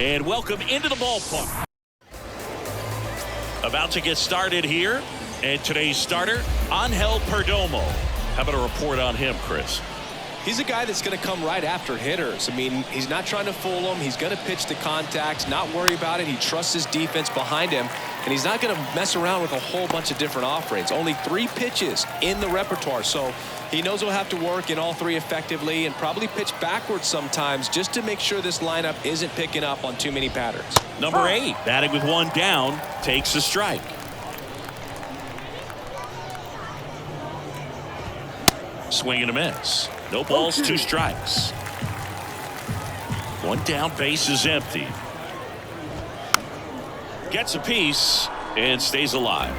And welcome into the ballpark. About to get started here. And today's starter, Angel Perdomo. How about a report on him, Chris? He's a guy that's going to come right after hitters. I mean, he's not trying to fool them. He's going to pitch to contacts, not worry about it. He trusts his defense behind him, and he's not going to mess around with a whole bunch of different offerings. Only 3 pitches in the repertoire, so he knows he'll have to work in all 3 effectively and probably pitch backwards sometimes just to make sure this lineup isn't picking up on too many patterns. Number 8, batting with 1 down, takes a strike. Swing and a miss. No balls, 2 strikes. 1 down, base is empty. Gets a piece and stays alive.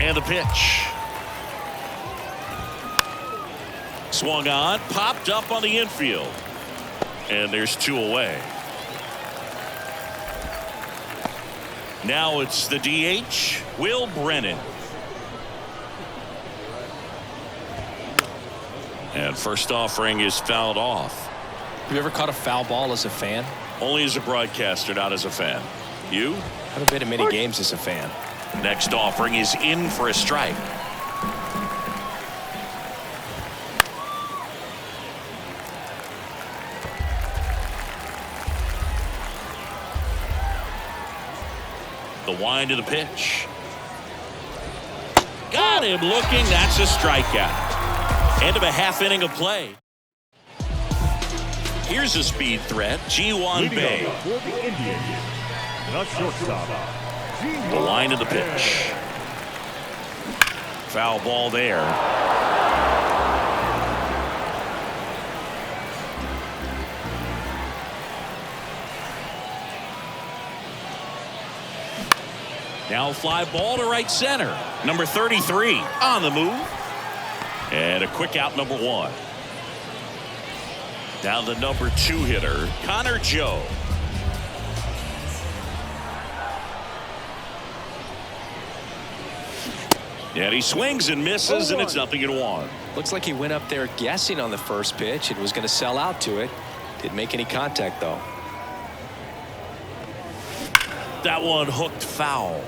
And the pitch. Swung on, popped up on the infield. And there's 2 away. Now it's the DH, Will Brennan. And first offering is fouled off. Have you ever caught a foul ball as a fan? Only as a broadcaster, not as a fan. You? Haven't been to many games as a fan. Next offering is in for a strike. The wind of the pitch. Got him looking. That's a strikeout. End of a half inning of play. Here's a speed threat. Ji-hwan Bae. For the Indians, the shortstop, The line of the pitch. Foul ball there. Now fly ball to right center. Number 33 on the move. And a quick out, number 1. Down the number 2 hitter, Connor Joe. And he swings and misses, and it's 0-1. Looks like he went up there guessing on the first pitch and was going to sell out to it. Didn't make any contact, though. That one hooked foul.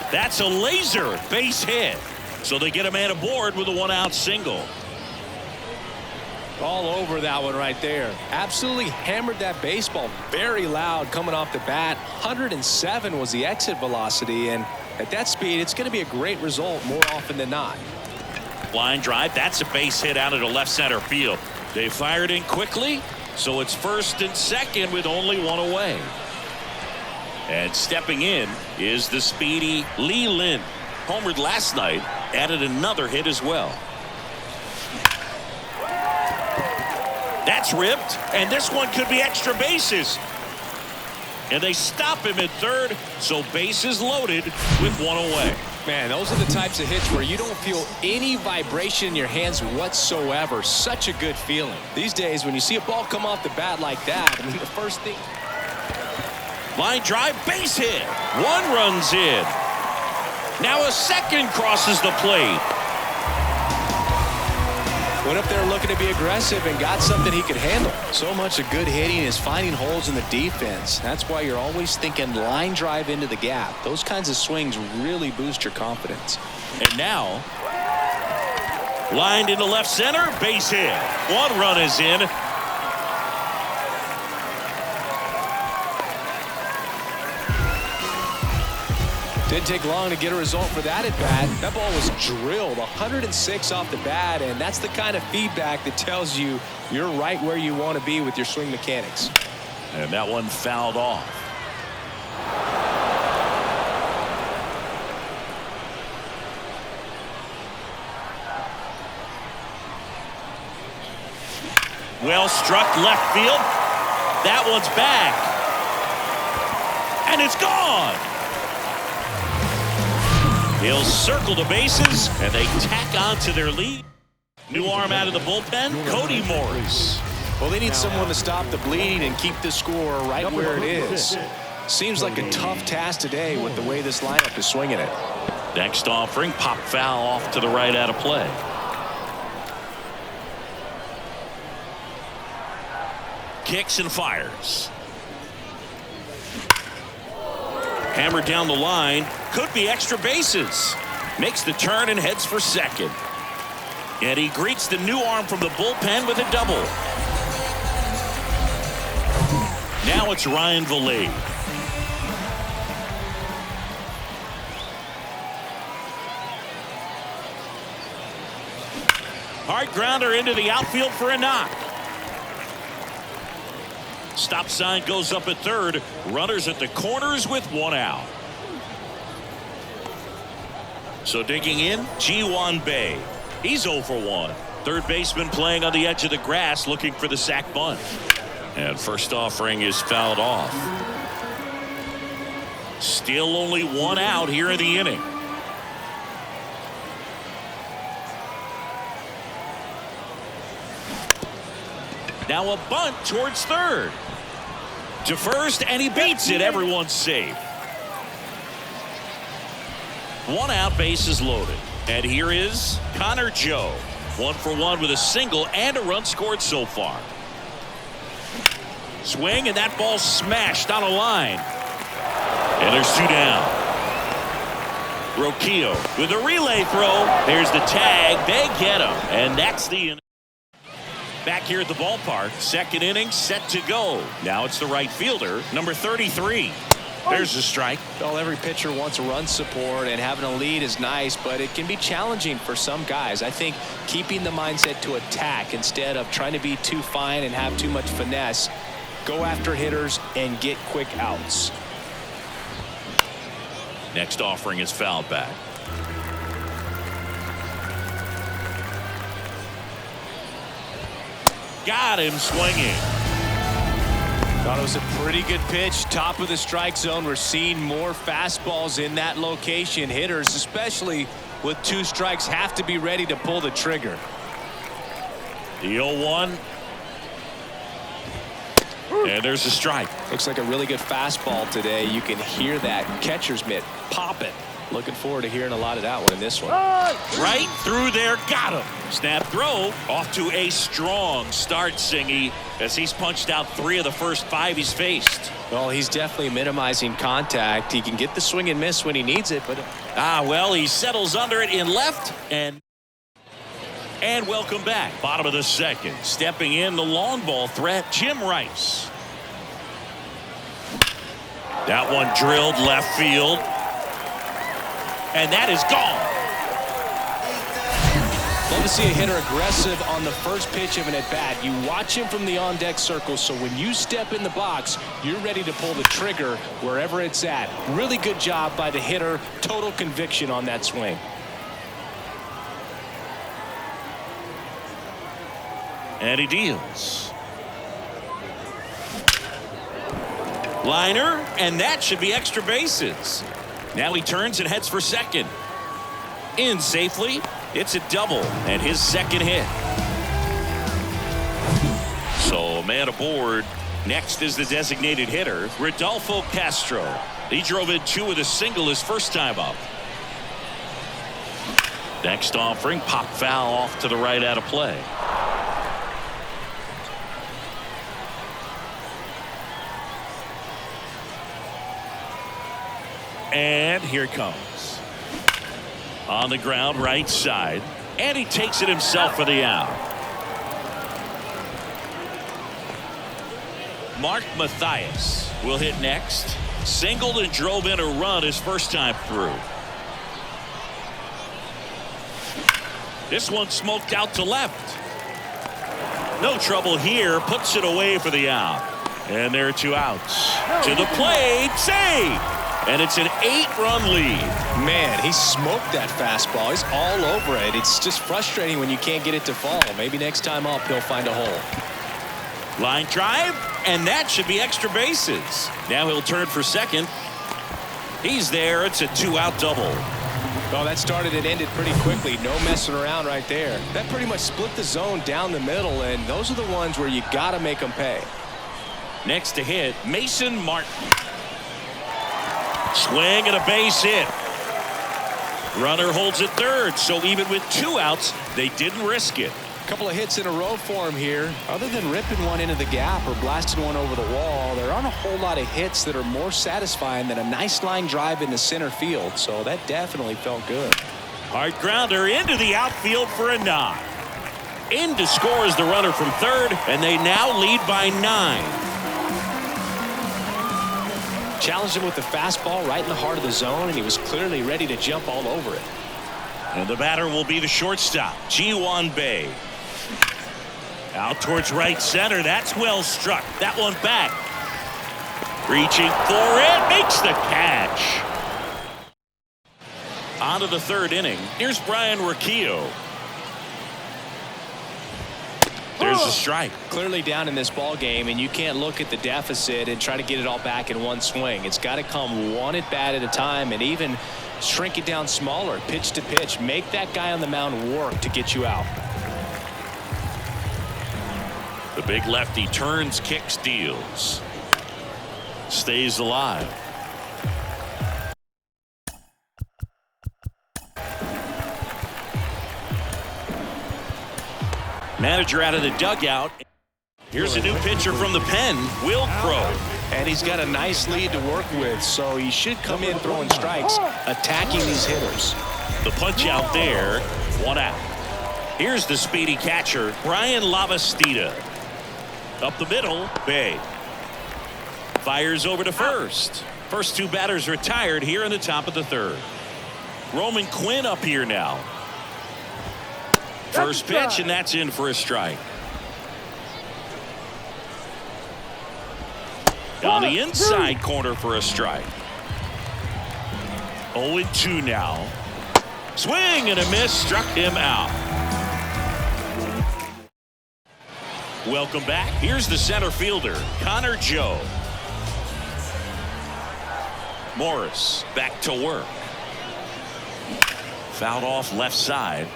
That's a laser base hit. So they get a man aboard with a 1-out single. All over that one right there. Absolutely hammered that baseball. Very loud coming off the bat. 107 was the exit velocity, and at that speed, it's going to be a great result more often than not. Line drive. That's a base hit out into left center field. They fired in quickly, so it's first and second with only 1 away. And stepping in is the speedy Lee Lin. Homered last night, added another hit as well. That's ripped, and this one could be extra bases. And they stop him at third, so bases loaded with 1 away. Man, those are the types of hits where you don't feel any vibration in your hands whatsoever. Such a good feeling. These days, when you see a ball come off the bat like that, I mean, the first thing... Line drive, base hit. 1 runs in. Now a second crosses the plate. Went up there looking to be aggressive and got something he could handle. So much of good hitting is finding holes in the defense. That's why you're always thinking line drive into the gap. Those kinds of swings really boost your confidence. And now, lined into left center, base hit. 1 run is in. Didn't take long to get a result for that at bat. That ball was drilled 106 off the bat, and that's the kind of feedback that tells you you're right where you want to be with your swing mechanics. And that one fouled off. Well struck left field. That one's back. And it's gone. He'll circle the bases, and they tack on to their lead. New arm out of the bullpen, Cody Morris. Well, they need someone to stop the bleeding and keep the score right where it is. Seems like a tough task today with the way this lineup is swinging it. Next offering, pop foul off to the right out of play. Kicks and fires. Hammered down the line. Could be extra bases. Makes the turn and heads for second. And he greets the new arm from the bullpen with a double. Now it's Ryan Vilade. Hard grounder into the outfield for a knock. Stop sign goes up at third. Runners at the corners with one out. So digging in, Ji-hwan Bae. He's 0 for 1. Third baseman playing on the edge of the grass looking for the sac bunt. And first offering is fouled off. Still only one out here in the inning. Now a bunt towards third. To first, and he beats it. Everyone's safe. One out, bases loaded. And here is Connor Joe. 1 for 1 with a single and a run scored so far. Swing, and that ball smashed on a line. And there's 2 down. Rocchio with a relay throw. There's the tag. They get him. And that's the inning. Back here at the ballpark, second inning set to go. Now it's the right fielder, number 33. There's a strike. Well, every pitcher wants a run support, and having a lead is nice, but it can be challenging for some guys. I think keeping the mindset to attack instead of trying to be too fine and have too much finesse. Go after hitters and get quick outs. Next offering is fouled back. Got him swinging. Thought it was a pretty good pitch. Top of the strike zone. We're seeing more fastballs in that location. Hitters, especially with 2 strikes, have to be ready to pull the trigger. The 0-1. And there's a strike. Looks like a really good fastball today. You can hear that catcher's mitt pop it. Looking forward to hearing a lot of that one in this one. Right through there, got him. Snap throw off to a strong start, Singy, as he's punched out 3 of the first 5 he's faced. Well, he's definitely minimizing contact. He can get the swing and miss when he needs it, but well, he settles under it in left, and welcome back. Bottom of the second. Stepping in, the long ball threat, Jim Rice. That one drilled left field. And that is gone. Love to see a hitter aggressive on the first pitch of an at-bat. You watch him from the on-deck circle, so when you step in the box, you're ready to pull the trigger wherever it's at. Really good job by the hitter. Total conviction on that swing. And he deals. Liner, and that should be extra bases. Now he turns and heads for second. In safely. It's a double and his second hit. So a man aboard. Next is the designated hitter, Rodolfo Castro. He drove in 2 with a single his first time up. Next offering, pop foul off to the right out of play. And here it comes. On the ground, right side. And he takes it himself for the out. Mark Mathias will hit next. Singled and drove in a run his first time through. This one smoked out to left. No trouble here. Puts it away for the out. And there are 2 outs. To the plate. Save. And it's an 8-run lead. Man, he smoked that fastball. He's all over it. It's just frustrating when you can't get it to fall. Maybe next time up he'll find a hole. Line drive, and that should be extra bases. Now he'll turn for second. He's there. It's a 2-out double. Oh, that started and ended pretty quickly. No messing around right there. That pretty much split the zone down the middle, and those are the ones where you got to make them pay. Next to hit, Mason Martin. Swing and a base hit. Runner holds at third, so even with 2 outs, they didn't risk it. A couple of hits in a row for him here. Other than ripping one into the gap or blasting one over the wall, there aren't a whole lot of hits that are more satisfying than a nice line drive into center field, so that definitely felt good. Hard grounder into the outfield for a nod. In to score is the runner from third, and they now lead by 9. Challenged him with the fastball right in the heart of the zone, and he was clearly ready to jump all over it. And the batter will be the shortstop, Ji-hwan Bae. Out towards right center. That's well struck. That one back. Reaching for it. Makes the catch. On to the 3rd inning. Here's Brian Rocchio. There's the strike. Clearly down in this ball game, and you can't look at the deficit and try to get it all back in one swing. It's got to come one at bat at a time, and even shrink it down smaller, pitch to pitch. Make that guy on the mound work to get you out. The big lefty turns, kicks, deals. Stays alive. Manager out of the dugout. Here's a new pitcher from the pen, Will Crowe. And he's got a nice lead to work with, so he should come in throwing strikes, attacking these hitters. The punch out there, 1 out. Here's the speedy catcher, Brian Lavastida. Up the middle, Bae. Fires over to first. First 2 batters retired here in the top of the 3rd. Roman Quinn up here now. First pitch, and that's in for a strike. On the inside corner for a strike. 0-2 now. Swing and a miss, struck him out. Welcome back. Here's the center fielder, Connor Joe. Morris back to work. Fouled off left side.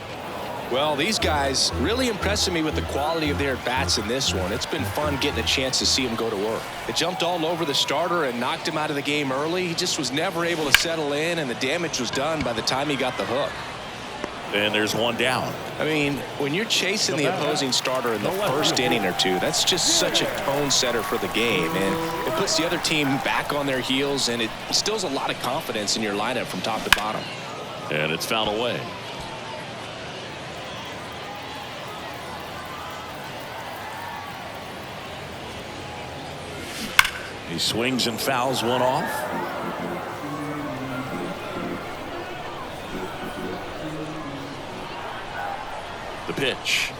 Well, these guys really impressing me with the quality of their bats in this one. It's been fun getting a chance to see them go to work. They jumped all over the starter and knocked him out of the game early. He just was never able to settle in, and the damage was done by the time he got the hook. And there's 1 down. I mean, when you're chasing the opposing starter in the first inning or 2, that's just such a tone setter for the game, and it puts the other team back on their heels, and it instills a lot of confidence in your lineup from top to bottom. And it's fouled away. He swings and fouls one off. The pitch.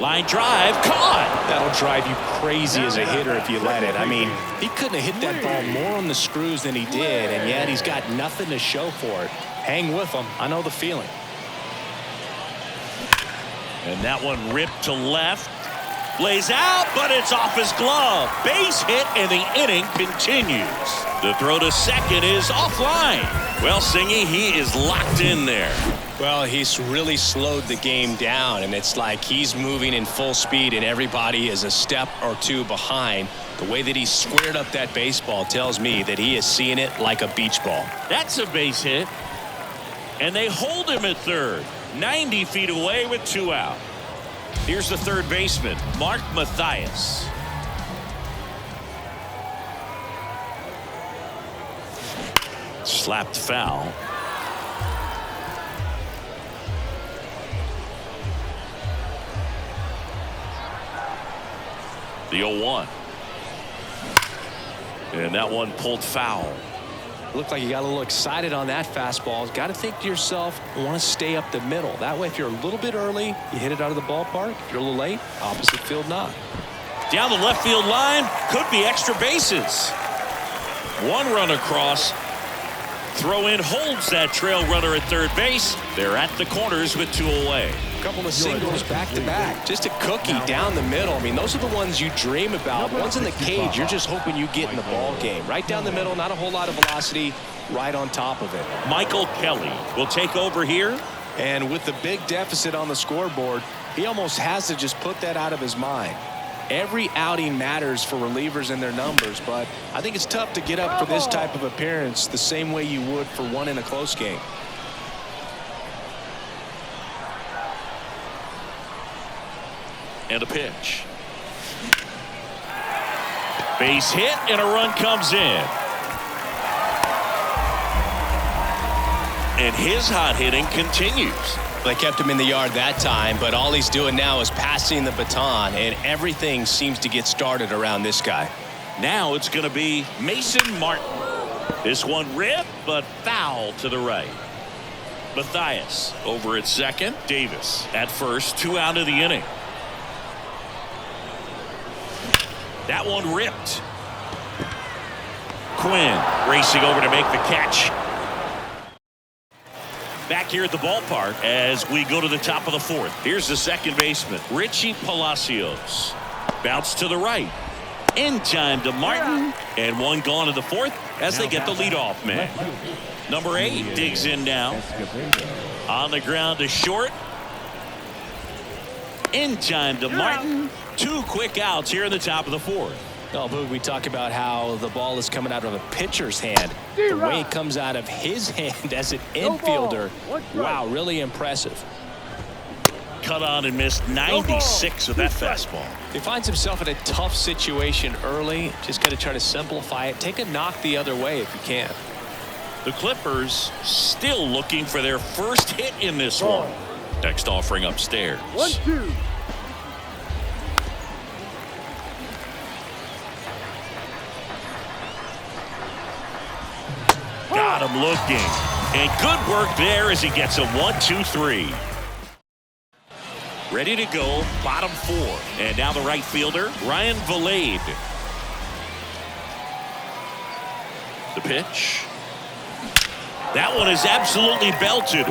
Line drive, caught. That'll drive you crazy as a hitter if you let it. I mean, he couldn't have hit that ball more on the screws than he did, and yet he's got nothing to show for it. Hang with him. I know the feeling. And that one ripped to left. Lays out, but it's off his glove. Base hit, and the inning continues. The throw to second is offline. Well, Singy, he is locked in there. Well, he's really slowed the game down, and it's like he's moving in full speed, and everybody is a step or 2 behind. The way that he squared up that baseball tells me that he is seeing it like a beach ball. That's a base hit. And they hold him at third. 90 feet away with 2 out. Here's the 3rd baseman, Mark Mathias. Slapped foul. The 0-1. And that one pulled foul. Looked like you got a little excited on that fastball. Got to think to yourself, I want to stay up the middle. That way, if you're a little bit early, you hit it out of the ballpark. If you're a little late, opposite field knock. Down the left field line, could be extra bases. 1 run across. Throw in holds that trail runner at third base. They're at the corners with 2 away. A couple of singles back to back. Just a cookie down the middle. I mean, those are the ones you dream about. Ones in the cage, you're just hoping you get in the ball game. Right down the middle, not a whole lot of velocity, right on top of it. Michael Kelly will take over here. And with the big deficit on the scoreboard, he almost has to just put that out of his mind. Every outing matters for relievers and their numbers, but I think it's tough to get up for this type of appearance the same way you would for one in a close game. And a pitch. Base hit and a run comes in. And his hot hitting continues. They kept him in the yard that time, but all he's doing now is passing the baton, and everything seems to get started around this guy. Now it's going to be Mason Martin. This one ripped, but foul to the right. Matthias over at second. Davis at first. 2 out of the inning. That one ripped. Quinn racing over to make the catch. Back here at the ballpark as we go to the top of the 4th. Here's the second baseman, Richie Palacios. Bounce to the right. In time to Martin. And one gone in the 4th as they get the leadoff man. Number 8 digs in now. On the ground to short. In time to Martin. 2 quick outs here in the top of the 4th. Oh, Boog, we talk about how the ball is coming out of a pitcher's hand. The way it comes out of his hand as an infielder, wow, really impressive. Cut on and missed 96 of that fastball. He finds himself in a tough situation early. Just got to try to simplify it. Take a knock the other way if you can. The Clippers still looking for their first hit in this one. Next offering upstairs. 1-2. Got him looking. And good work there as he gets a 1-2-3. Ready to go, bottom 4. And now the right fielder, Ryan Vilade. The pitch. That one is absolutely belted.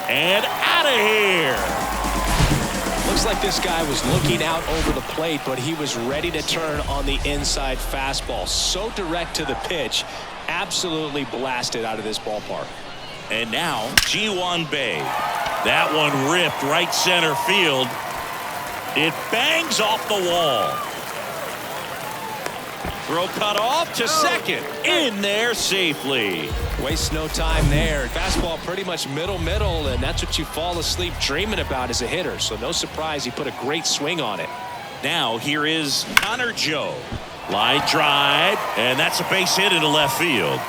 And out of here. Looks like this guy was looking out over the plate, but he was ready to turn on the inside fastball. So direct to the pitch. Absolutely blasted out of this ballpark. And now Ji-hwan Bae. That one ripped right center field. It bangs off the wall. Throw cut off to second. In there safely. Waste no time there. Fastball pretty much middle, and that's what you fall asleep dreaming about as a hitter. So no surprise he put a great swing on it. Now here is Connor Joe. Line drive, and that's a base hit into left field.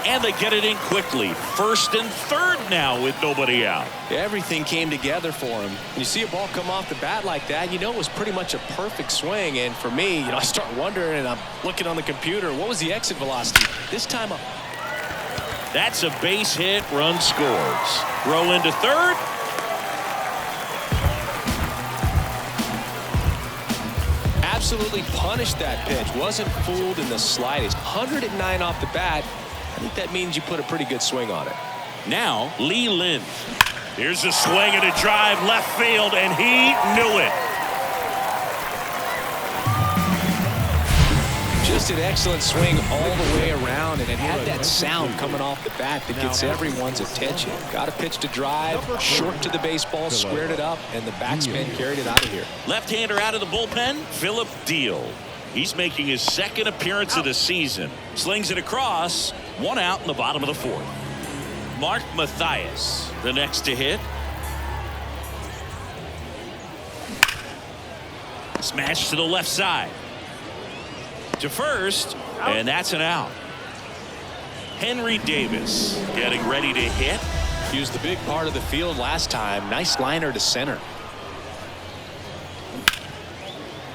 And they get it in quickly. First and third now with nobody out. Everything came together for him. When you see a ball come off the bat like that, you know it was pretty much a perfect swing. And for me, I start wondering, and I'm looking on the computer, what was the exit velocity? This time up. That's a base hit, run scores. Throw into third. Absolutely punished that pitch. Wasn't fooled in the slightest. 109 off the bat. I think that means you put a pretty good swing on it. Now Lee Lin. Here's a swing and a drive left field, and he knew it. Just an excellent swing all the way around, and it had that sound coming off the bat that gets everyone's attention. Got a pitch to drive, short to the baseball, squared it up, and the backspin carried it out of here. Left-hander out of the bullpen, Philip Deal. He's making his second appearance of the season. Slings it across, 1 out in the bottom of the 4th. Mark Matthias, the next to hit. Smash to the left side. To first, and that's an out. Henry Davis getting ready to hit. Used the big part of the field last time. Nice liner to center.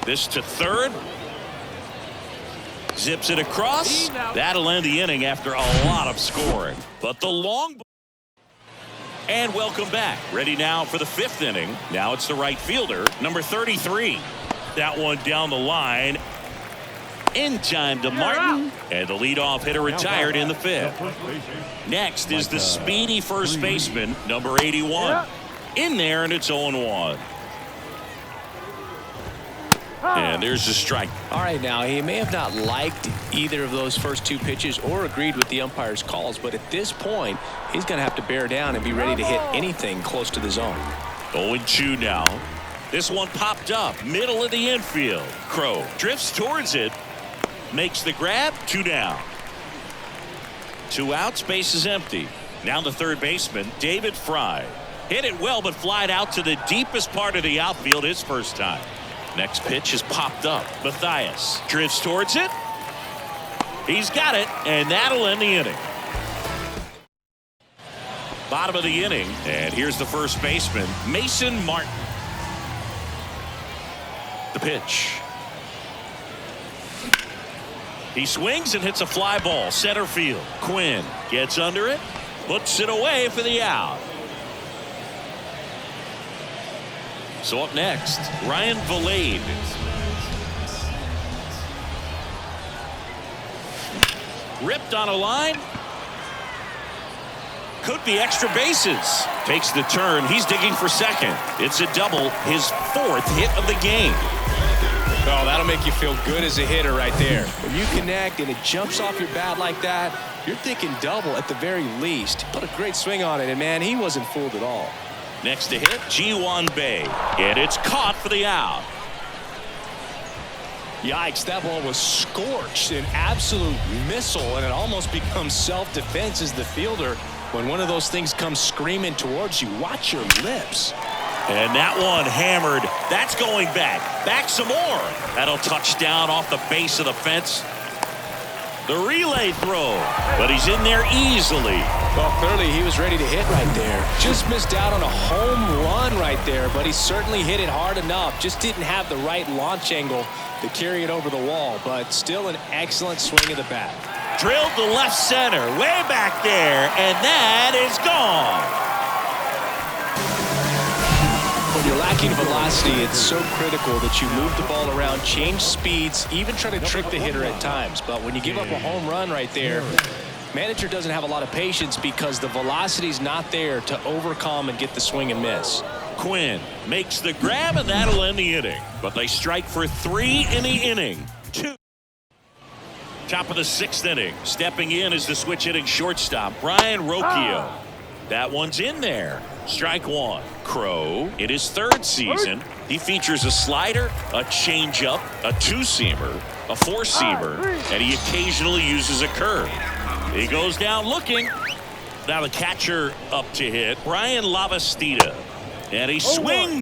This to third. Zips it across. That'll end the inning after a lot of scoring. But the long. And welcome back. Ready now for the 5th inning. Now it's the right fielder, number 33. That one down the line. In time to Martin. And the leadoff hitter retired in the 5th. Next is the speedy first baseman, number 81. in there, and it's 0-1. And there's a strike. All right, now he may have not liked either of those first two pitches or agreed with the umpire's calls, but at this point he's going to have to bear down and be ready to hit anything close to the zone. 0-2 now. This one popped up middle of the infield. Crow drifts towards it, makes the grab. 2 down. 2 outs, base is empty. Now the third baseman, David Fry. Hit it well, but flied out to the deepest part of the outfield his first time. Next pitch is popped up. Matthias drifts towards it. He's got it, and that'll end the inning. Bottom of the inning, and here's the first baseman, Mason Martin. The pitch. He swings and hits a fly ball center field. Quinn gets under it, puts it away for the out. So up next, Ryan Vilade. Ripped on a line. Could be extra bases. Takes the turn. He's digging for second. It's a double, his 4th hit of the game. Oh, that'll make you feel good as a hitter right there. When you connect and it jumps off your bat like that, you're thinking double at the very least. Put a great swing on it, and man, he wasn't fooled at all. Next to hit, Ji-Hwan Bae. And it's caught for the out. Yikes, that ball was scorched, an absolute missile, and it almost becomes self-defense as the fielder. When one of those things comes screaming towards you, watch your lips. And that one hammered. That's going back. Back some more. That'll touch down off the base of the fence. The relay throw, but he's in there easily. Well, clearly he was ready to hit right there. Just missed out on a home run right there, but he certainly hit it hard enough. Just didn't have the right launch angle to carry it over the wall, but still an excellent swing of the bat. Drilled to left center, way back there, and that is gone. When you're lacking velocity, it's so critical that you move the ball around, change speeds, even try to trick the hitter at times. But when you give up a home run right there, manager doesn't have a lot of patience because the velocity's not there to overcome and get the swing and miss. Quinn makes the grab, and that'll end the inning. But they strike for 3 in the inning. 2. Top of the 6th inning. Stepping in is the switch hitting shortstop, Brian Rocchio. That one's in there. Strike 1. Crow, in his 3rd season, he features a slider, a changeup, a 2-seamer, a 4-seamer, and he occasionally uses a curve. He goes down looking. Now the catcher up to hit, Brian Lavastida. And he swings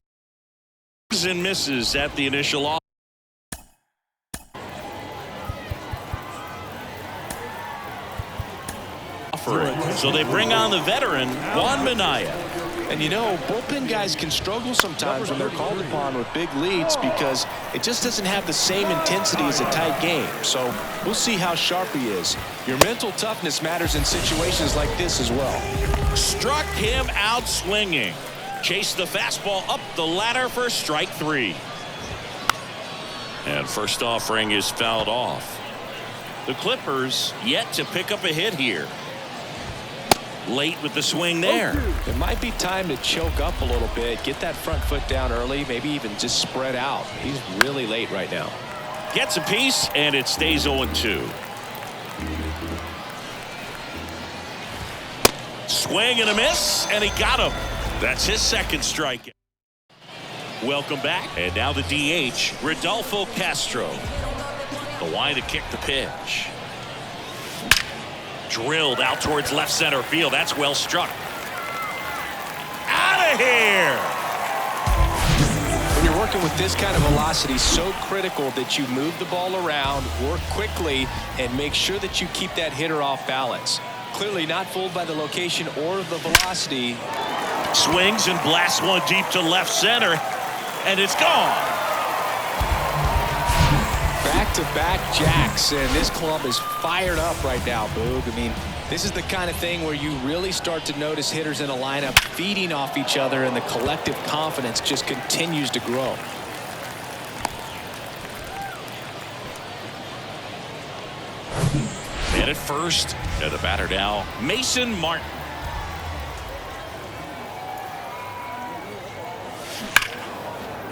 and misses at the initial offer. So they bring on the veteran, Juan Minaya. And you know, bullpen guys can struggle sometimes when they're called upon with big leads because it just doesn't have the same intensity as a tight game. So we'll see how sharp he is. Your mental toughness matters in situations like this as well. Struck him out swinging. Chased the fastball up the ladder for strike 3. And first offering is fouled off. The Clippers yet to pick up a hit here. Late with the swing there. It might be time to choke up a little bit, get that front foot down early, maybe even just spread out. He's really late right now. Gets a piece, and it stays 0-2. Swing and a miss, and he got him. That's his 2nd strike. Welcome back, and now the DH, Rodolfo Castro. The line to kick the pitch. Drilled out towards left center field. That's well struck. Out of here. When you're working with this kind of velocity, so critical that you move the ball around, work quickly, and make sure that you keep that hitter off balance. Clearly not fooled by the location or the velocity. Swings and blasts one deep to left center, and it's gone. Back-to-back jacks, and this club is fired up right now, Boog. I mean, this is the kind of thing where you really start to notice hitters in a lineup feeding off each other, and the collective confidence just continues to grow. And at first, and the batter now, Mason Martin.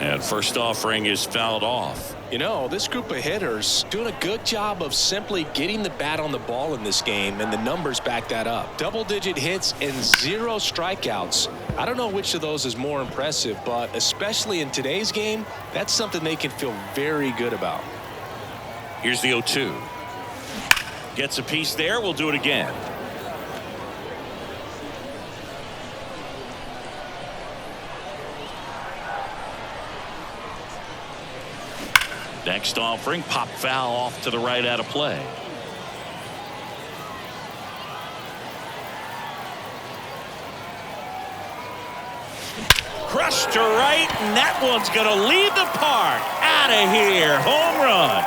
And first offering is fouled off. You know, this group of hitters doing a good job of simply getting the bat on the ball in this game, and the numbers back that up. Double-digit hits and 0 strikeouts. I don't know which of those is more impressive, but especially in today's game, that's something they can feel very good about. Here's the 0-2. Gets a piece there. We'll do it again. Next offering, pop foul off to the right out of play. Crushed to right, and that one's going to leave the park. Out of here. Home run.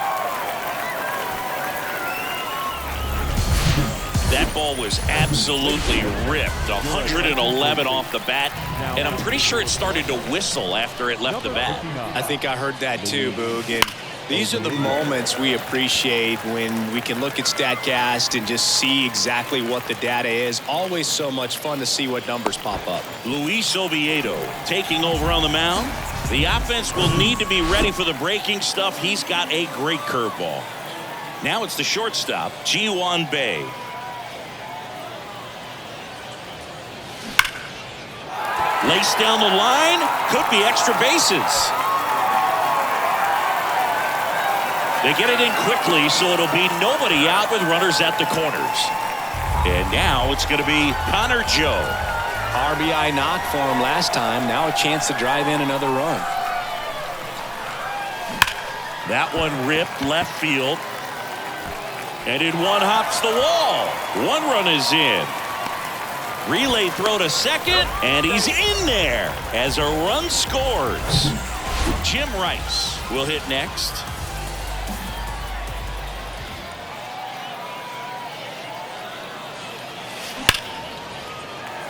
That ball was absolutely ripped. 111 off the bat, and I'm pretty sure it started to whistle after it left the bat. I think I heard that too, Boog. And these are the moments we appreciate when we can look at StatCast and just see exactly what the data is. Always so much fun to see what numbers pop up. Luis Oviedo taking over on the mound. The offense will need to be ready for the breaking stuff. He's got a great curveball. Now it's the shortstop, Ji-hwan Bae. Laced down the line, could be extra bases. They get it in quickly, so it'll be nobody out with runners at the corners. And now it's going to be Connor Joe. RBI knock for him last time. Now a chance to drive in another run. That one ripped left field. And in one hops the wall. 1 run is in. Relay throw to second, and he's in there as a run scores. Jim Rice will hit next.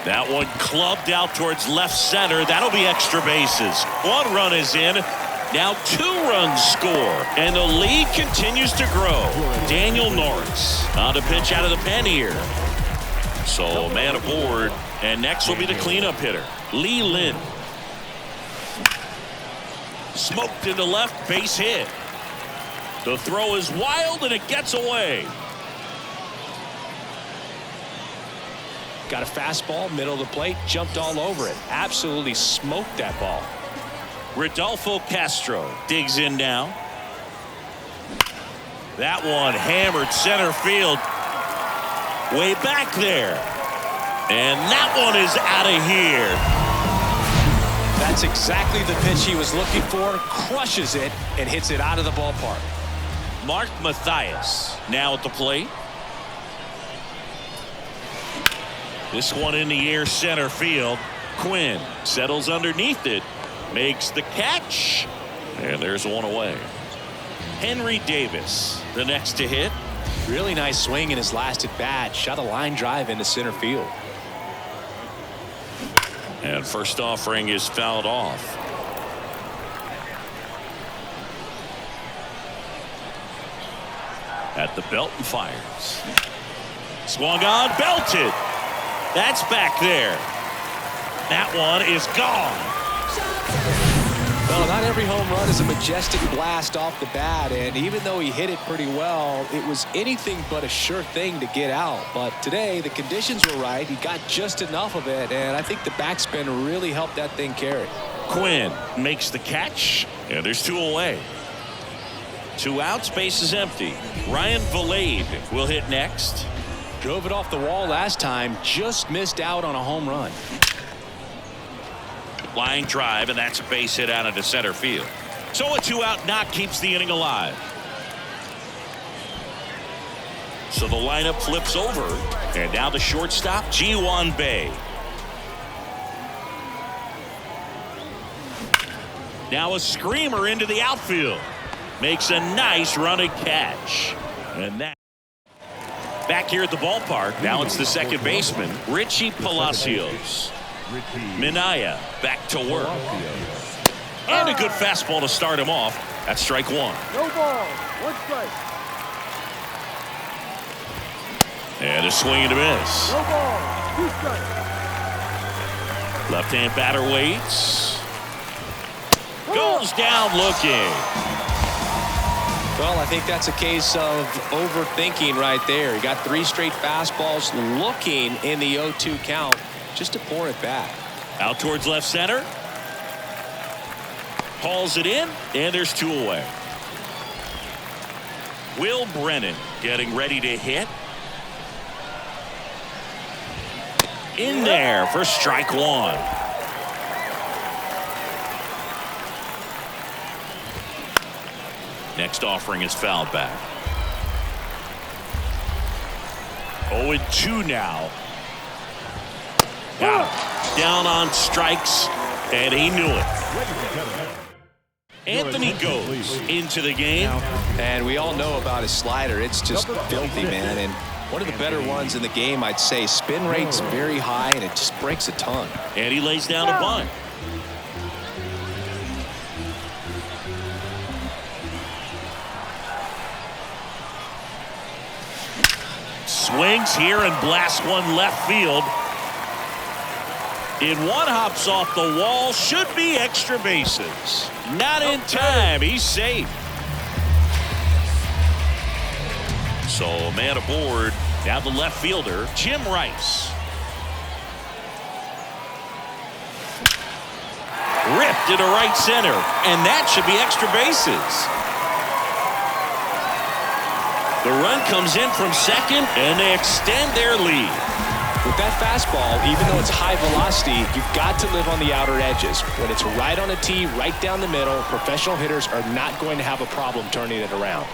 That one clubbed out towards left center. That'll be extra bases. 1 run is in. Now 2 runs score, and the lead continues to grow. Daniel Norris on to pitch out of the pen here. So a man aboard, and next will be the cleanup hitter, Lee Lin. Smoked into left, base hit. The throw is wild, and it gets away. Got a fastball, middle of the plate, jumped all over it. Absolutely smoked that ball. Rodolfo Castro digs in now. That one hammered center field. Way back there. And that one is out of here. That's exactly the pitch he was looking for. Crushes it and hits it out of the ballpark. Mark Mathias now at the plate. This one in the air center field. Quinn settles underneath it. Makes the catch. And there's 1 away. Henry Davis, the next to hit. Really nice swing in his last at bat. Shot a line drive into center field. And first offering is fouled off. At the belt and fires. Swung on, belted. That's back there. That one is gone. Well, not every home run is a majestic blast off the bat, and even though he hit it pretty well, it was anything but a sure thing to get out. But today, the conditions were right. He got just enough of it, and I think the backspin really helped that thing carry. Quinn makes the catch, and there's 2 away. 2 outs, base is empty. Ryan Vilade will hit next. Drove it off the wall last time, just missed out on a home run. Line drive, and that's a base hit out into center field. So a 2-out knock keeps the inning alive. So the lineup flips over, and now the shortstop, Ji-hwan Bae. Now a screamer into the outfield. Makes a nice running catch. And that back here at the ballpark, now it's the second baseman, Richie Palacios. Minaya back to work. And a good fastball to start him off. That's strike 1. No ball. 1 strike. And a swing and a miss. No ball. 2 strikes. Left-hand batter waits. goes down looking. Well, I think that's a case of overthinking right there. He got 3 straight fastballs looking in the 0-2 count just to pour it back. Out towards left center. Hauls it in, and there's 2 away. Will Brennan getting ready to hit. In there for strike 1. Next offering is fouled back. 0-2 now. Got him. Down on strikes, and he knew it. Anthony goes into the game. And we all know about his slider. It's just filthy, man. And one of the better ones in the game, I'd say. Spin rate's very high, and it just breaks a ton. And he lays down a bunt. Swings here and blasts one left field. In one, hops off the wall. Should be extra bases. Not in time. He's safe. So a man aboard. Now the left fielder, Jim Rice. Ripped into right center. And that should be extra bases. The run comes in from second, and they extend their lead. With that fastball, even though it's high velocity, you've got to live on the outer edges. When it's right on a tee, right down the middle, professional hitters are not going to have a problem turning it around.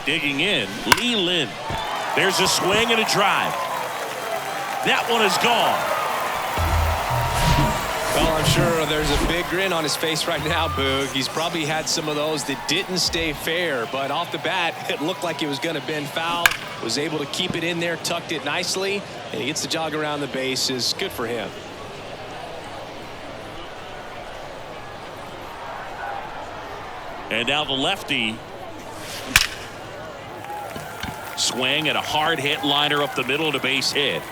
Digging in, Lee Lin. There's a swing and a drive. That one is gone. Well, I'm sure there's a big grin on his face right now, Boog. He's probably had some of those that didn't stay fair, but off the bat, it looked like it was going to bend foul. Was able to keep it in there, tucked it nicely, and he gets the jog around the bases. Good for him. And now the lefty. Swing and a hard hit liner up the middle to base hit.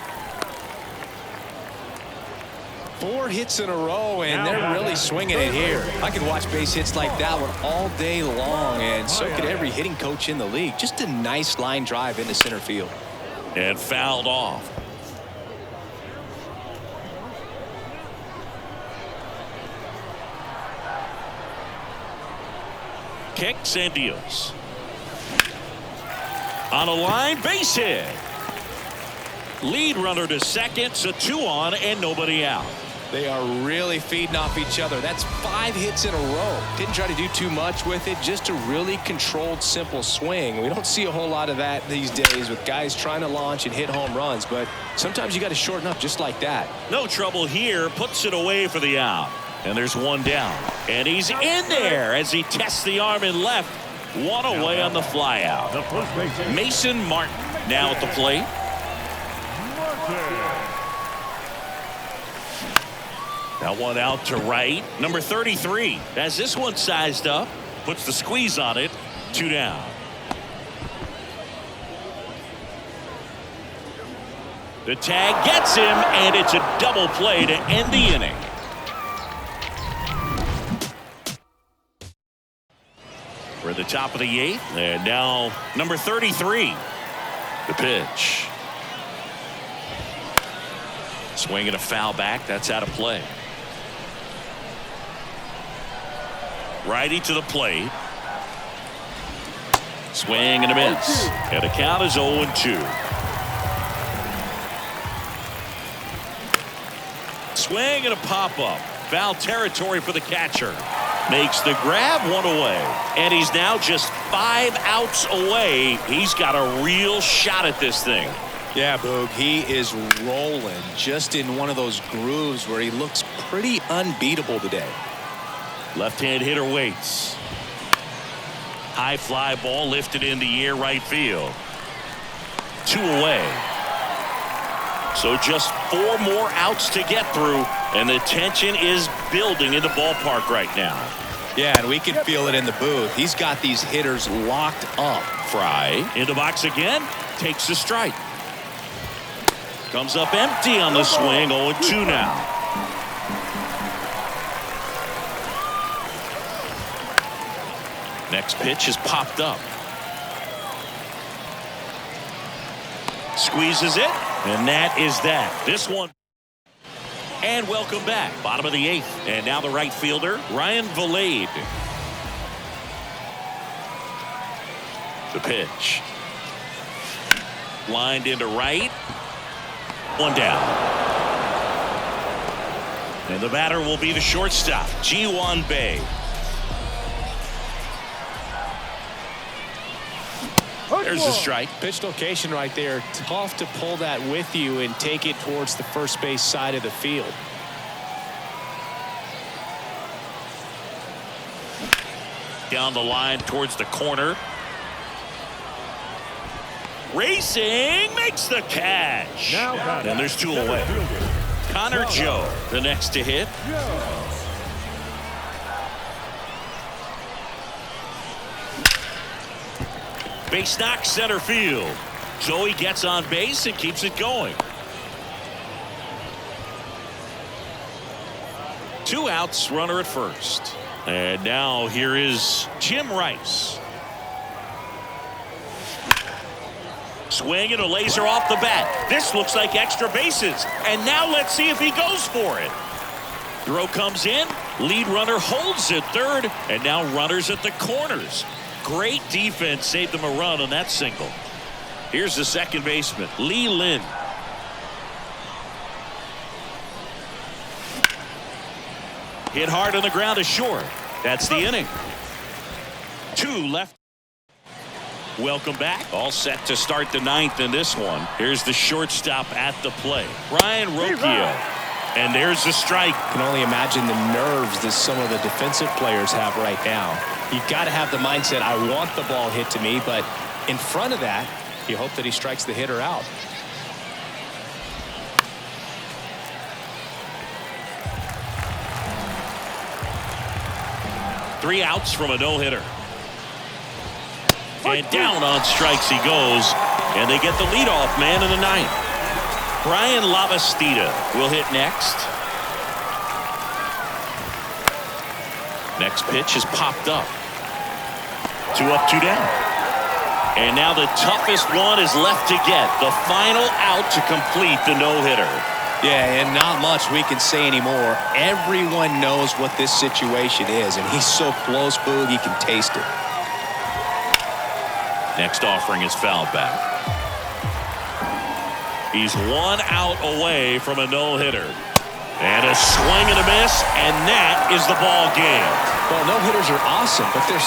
4 hits in a row, and they're really swinging it here. I could watch base hits like that one all day long, and so could every hitting coach in the league. Just a nice line drive into center field. And fouled off. Kicks and deals. On a line, base hit. Lead runner to second, so 2 on and nobody out. They are really feeding off each other. That's 5 hits in a row. Didn't try to do too much with it. Just a really controlled, simple swing. We don't see a whole lot of that these days with guys trying to launch and hit home runs. But sometimes you got to shorten up just like that. No trouble here. Puts it away for the out. And there's 1 down. And he's in there as he tests the arm in left. 1 away on the fly out. Mason Martin now at the plate. That one out to right. Number 33 has this one sized up. Puts the squeeze on it. 2 down. The tag gets him, and it's a double play to end the inning. We're at the top of the 8th, and now number 33. The pitch. Swing and a foul back. That's out of play. Righty to the plate. Swing and a miss. And the count is 0-2. Swing and a pop-up. Foul territory for the catcher. Makes the grab, 1 away. And he's now just 5 outs away. He's got a real shot at this thing. Yeah, Boog, he is rolling just in one of those grooves where he looks pretty unbeatable today. Left-hand hitter waits. High fly ball lifted in the air right field. 2 away. So just 4 more outs to get through, and the tension is building in the ballpark right now. Yeah, and we can feel it in the booth. He's got these hitters locked up. Fry in the box again. Takes the strike. Comes up empty on the swing. 0-2 now. Next pitch is popped up. Squeezes it, and that is that. This one. And welcome back. Bottom of the 8th. And now the right fielder, Ryan Vilade. The pitch. Lined into right. One down. And the batter will be the shortstop, Ji-hwan Bae. There's a strike. Pitch location right there. Tough to pull that with you and take it towards the first base side of the field. Down the line towards the corner. Racing, makes the catch. And there's 2 away. Connor Joe, the next to hit. Base knock, center field. Joey gets on base and keeps it going. 2 outs, runner at first. And now here is Jim Rice. Swing and a laser off the bat. This looks like extra bases. And now let's see if he goes for it. Throw comes in. Lead runner holds at third. And now runners at the corners. Great defense saved them a run on that single. Here's the second baseman, Lee Lin. Hit hard on the ground to short. That's the inning. 2 left. Welcome back. All set to start the 9th in this one. Here's the shortstop at the plate, Ryan Rocchio. And there's the strike. I can only imagine the nerves that some of the defensive players have right now. You've got to have the mindset, I want the ball hit to me, but in front of that, you hope that he strikes the hitter out. Three outs from a no-hitter. And down on strikes he goes. And they get the leadoff man in the 9th. Brian Lavastida will hit next. Next pitch is popped up. 2 up, 2 down. And now the toughest one is left to get. The final out to complete the no-hitter. Yeah, and not much we can say anymore. Everyone knows what this situation is, and he's so close, Boog, he can taste it. Next offering is fouled back. He's 1 out away from a no-hitter. And a swing and a miss, and that is the ball game. Well, no-hitters are awesome, but there's